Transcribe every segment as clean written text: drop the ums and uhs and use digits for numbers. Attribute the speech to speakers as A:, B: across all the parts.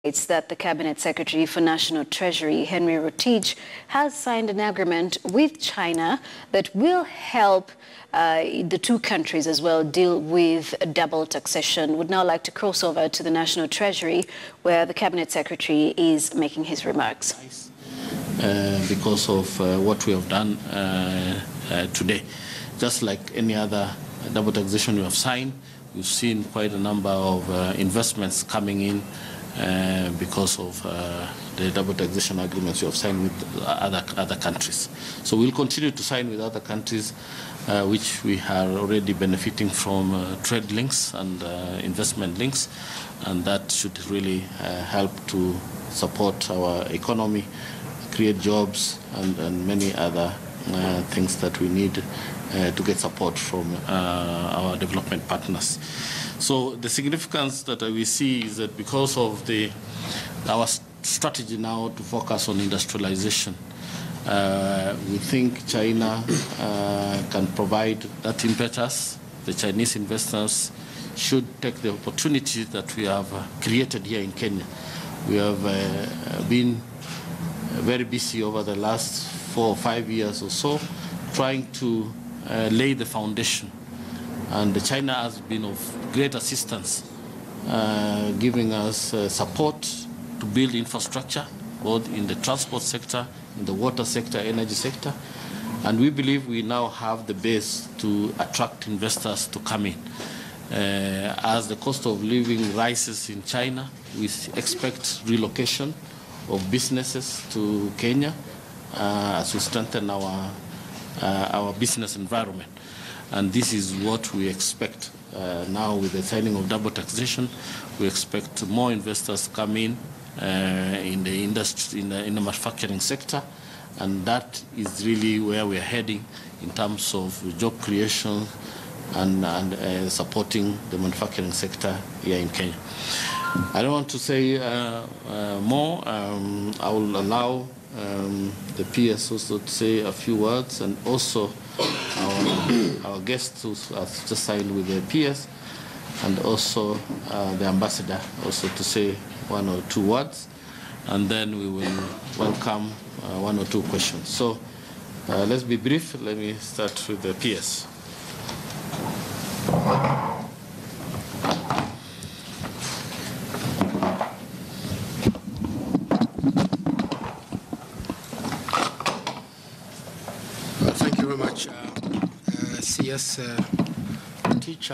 A: It's that the Cabinet Secretary for National Treasury, Henry Rotich, has signed an agreement with China that will help the two countries as well deal with double taxation. Would now like to cross over to the National Treasury, where the Cabinet Secretary is making his remarks.
B: Because of what we have done today. Just like any other double taxation we have signed, we've seen quite a number of investments coming in because of the double taxation agreements we have signed with other countries. So we'll continue to sign with other countries which we are already benefiting from trade links and investment links, and that should really help to support our economy, create jobs, and many other things that we need to get support from our development partners. So the significance that we see is that because of our strategy now to focus on industrialization, we think China can provide that impetus. The Chinese investors should take the opportunity that we have created here in Kenya. We have been very busy over the last 4 or 5 years or so trying to lay the foundation. And China has been of great assistance, giving us support to build infrastructure, both in the transport sector, in the water sector, energy sector. And we believe we now have the base to attract investors to come in. As the cost of living rises in China, we expect relocation of businesses to Kenya as we strengthen our business environment. And this is what we expect now with the signing of double taxation. We expect more investors to come in the industry, in the manufacturing sector, and that is really where we are heading in terms of job creation and supporting the manufacturing sector here in Kenya. I don't want to say more. I will allow the PS also to say a few words, and also our guests who have just signed with the PS, and also the ambassador also to say 1 or 2 words, and then we will welcome 1 or 2 questions. So let's be brief. Let me start with the PS.
C: Thank you very much, CS Rotich.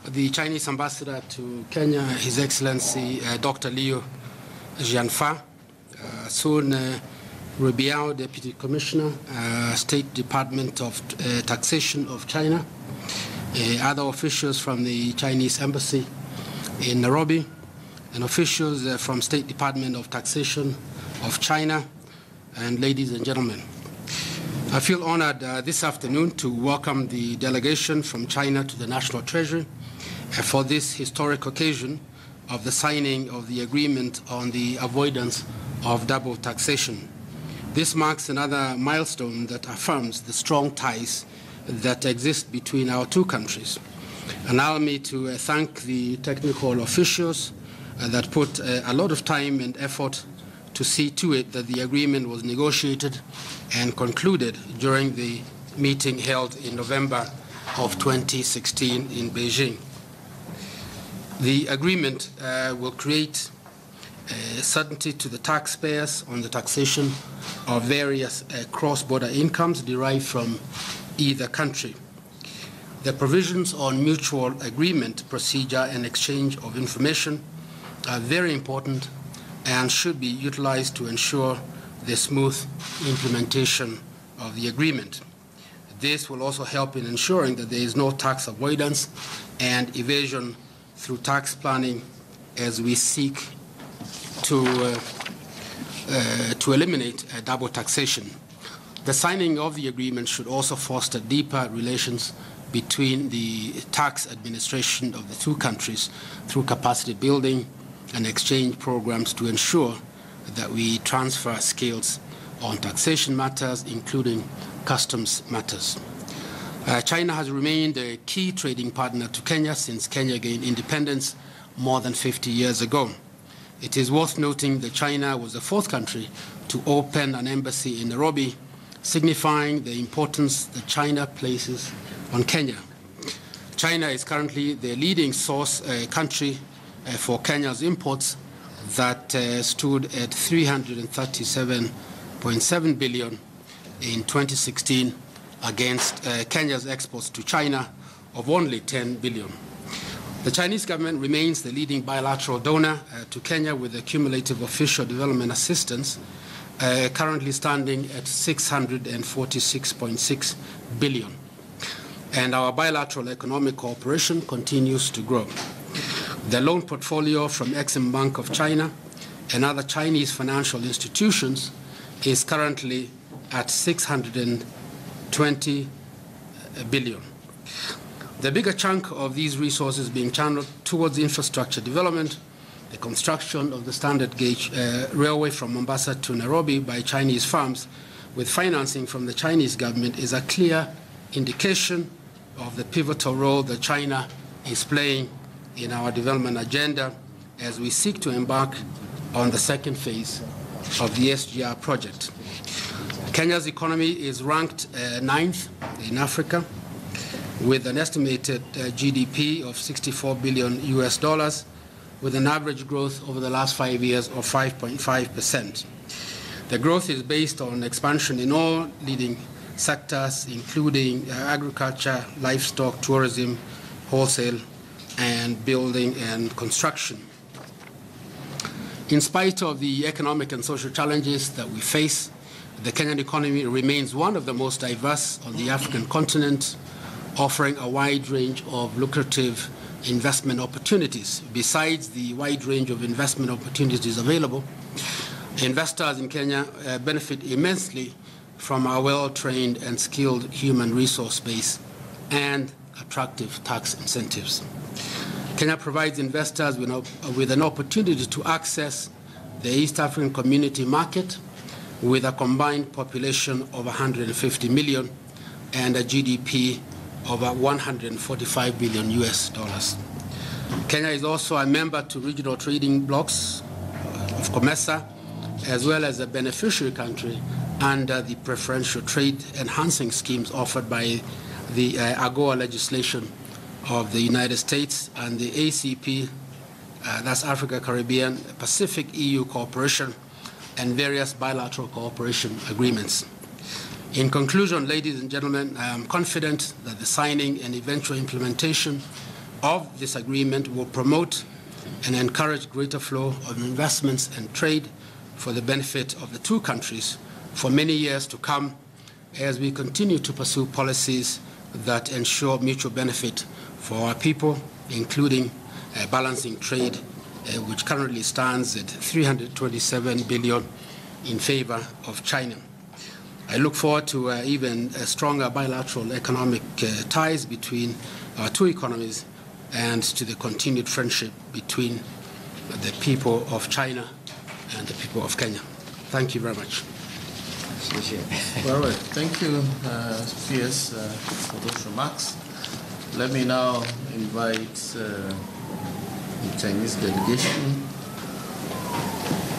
C: The Chinese ambassador to Kenya, His Excellency Dr. Liu Jianfa, Sun Rubiao, Deputy Commissioner, State Department of Taxation of China, other officials from the Chinese Embassy in Nairobi, and officials from State Department of Taxation of China, and ladies and gentlemen. I feel honored this afternoon to welcome the delegation from China to the National Treasury for this historic occasion of the signing of the agreement on the avoidance of double taxation. This marks another milestone that affirms the strong ties that exist between our two countries. Allow me to thank the technical officials that put a lot of time and effort to see to it that the agreement was negotiated and concluded during the meeting held in November of 2016 in Beijing. The agreement will create certainty to the taxpayers on the taxation of various cross-border incomes derived from either country. The provisions on mutual agreement, procedure, and exchange of information are very important and should be utilized to ensure the smooth implementation of the agreement. This will also help in ensuring that there is no tax avoidance and evasion through tax planning as we seek to eliminate double taxation. The signing of the agreement should also foster deeper relations between the tax administration of the two countries through capacity building and exchange programs to ensure that we transfer skills on taxation matters, including customs matters. China has remained a key trading partner to Kenya since Kenya gained independence more than 50 years ago. It is worth noting that China was the fourth country to open an embassy in Nairobi, signifying the importance that China places on Kenya. China is currently the leading source country for Kenya's imports that stood at 337.7 billion in 2016 against Kenya's exports to China of only 10 billion. The Chinese government remains the leading bilateral donor to Kenya with a cumulative official development assistance currently standing at 646.6 billion. And our bilateral economic cooperation continues to grow. The loan portfolio from Exim Bank of China and other Chinese financial institutions is currently at 620 billion. The bigger chunk of these resources being channeled towards infrastructure development, the construction of the standard gauge railway from Mombasa to Nairobi by Chinese firms with financing from the Chinese government is a clear indication of the pivotal role that China is playing in our development agenda as we seek to embark on the second phase of the SGR project. Kenya's economy is ranked 9th in Africa with an estimated GDP of $64 billion with an average growth over the last 5 years of 5.5%. The growth is based on expansion in all leading sectors, including agriculture, livestock, tourism, wholesale, and building and construction. In spite of the economic and social challenges that we face, the Kenyan economy remains one of the most diverse on the African continent, offering a wide range of lucrative investment opportunities. Besides the wide range of investment opportunities available, investors in Kenya benefit immensely from our well-trained and skilled human resource base and attractive tax incentives. Kenya provides investors with an opportunity to access the East African Community market with a combined population of 150 million and a GDP of $145 billion. Kenya is also a member to regional trading blocs of COMESA, as well as a beneficiary country under the preferential trade enhancing schemes offered by the AGOA legislation of the United States and the ACP, that's Africa, Caribbean, Pacific EU cooperation, and various bilateral cooperation agreements. In conclusion, ladies and gentlemen, I am confident that the signing and eventual implementation of this agreement will promote and encourage greater flow of investments and trade for the benefit of the two countries for many years to come as we continue to pursue policies that ensure mutual benefit for our people, including balancing trade, which currently stands at 327 billion in favor of China. I look forward to even stronger bilateral economic ties between our two economies and to the continued friendship between the people of China and the people of Kenya. Thank you very much.
B: All right. Thank you, CS, for those remarks. Let me now invite the Chinese delegation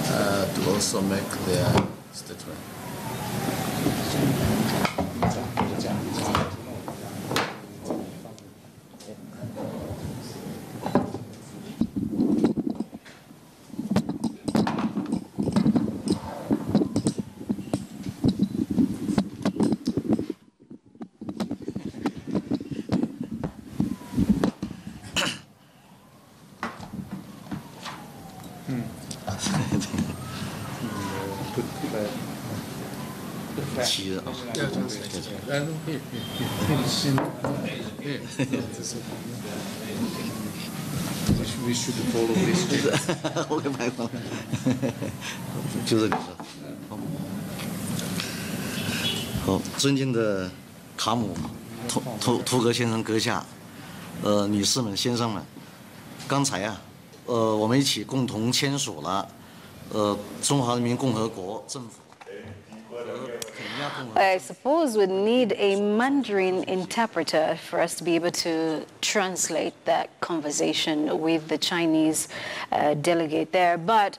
B: to also make their statement.
D: We should follow this.
E: 就这里是。好，尊敬的卡姆图格先生阁下，女士们、先生们，刚才啊，我们一起共同签署了中华人民共和国政府和肯亚
A: I suppose we need a Mandarin interpreter for us to be able to translate that conversation with the Chinese delegate there. But